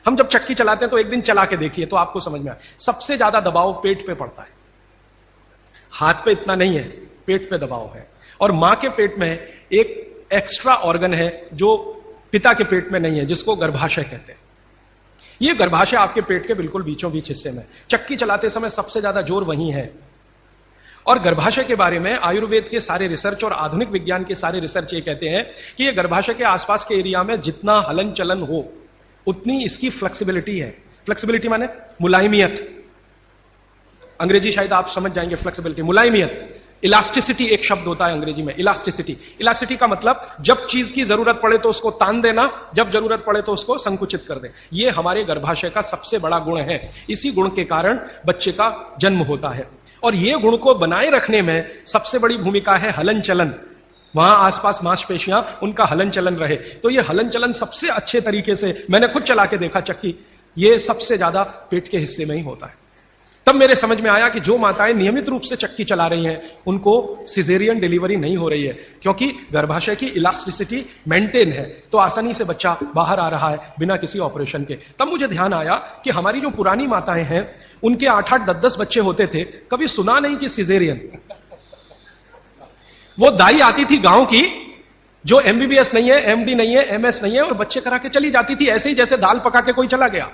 हम जब चक्की चलाते हैं तो एक दिन चला के देखिए तो आपको समझ में आए, सबसे ज्यादा दबाव पेट पे पड़ता है, हाथ पे इतना नहीं है, पेट पे दबाव है। और मां के पेट में एक एक्स्ट्रा ऑर्गन है जो पिता के पेट में नहीं है, जिसको गर्भाशय कहते हैं। यह गर्भाशय आपके पेट के बिल्कुल बीचों बीच हिस्से में, चक्की चलाते समय सबसे ज्यादा जोर वहीं है। और गर्भाशय के बारे में आयुर्वेद के सारे रिसर्च और आधुनिक विज्ञान के सारे रिसर्च ये कहते हैं कि यह गर्भाशय के आसपास के एरिया में जितना हलन चलन हो उतनी इसकी फ्लेक्सिबिलिटी है। फ्लेक्सिबिलिटी माने मुलायमियत, अंग्रेजी शायद आप समझ जाएंगे। फ्लेक्सिबिलिटी, मुलायमियत, इलास्टिसिटी एक शब्द होता है अंग्रेजी में, इलास्टिसिटी। इलास्टिसिटी का मतलब जब चीज की जरूरत पड़े तो उसको तान देना, जब जरूरत पड़े तो उसको संकुचित कर दे। यह हमारे गर्भाशय का सबसे बड़ा गुण है। इसी गुण के कारण बच्चे का जन्म होता है। और यह गुण को बनाए रखने में सबसे बड़ी भूमिका है हलन चलन। वहां आसपास मांसपेशियां, उनका हलन चलन रहे। तो यह हलन चलन सबसे अच्छे तरीके से, मैंने खुद चला के देखा चक्की, यह सबसे ज्यादा पेट के हिस्से में ही होता है। तब मेरे समझ में आया कि जो माताएं नियमित रूप से चक्की चला रही हैं उनको सिजेरियन डिलीवरी नहीं हो रही है, क्योंकि गर्भाशय की इलास्टिसिटी मेंटेन है, तो आसानी से बच्चा बाहर आ रहा है बिना किसी ऑपरेशन के। तब मुझे ध्यान आया कि हमारी जो पुरानी माताएं हैं उनके 8-8, 10-10 बच्चे होते थे, कभी सुना नहीं कि सिजेरियन। वो दाई आती थी गांव की, जो एमबीबीएस नहीं है, एमडी नहीं है, एमएस नहीं है, और बच्चे करा के चली जाती थी ऐसे ही जैसे दाल पका के कोई चला गया।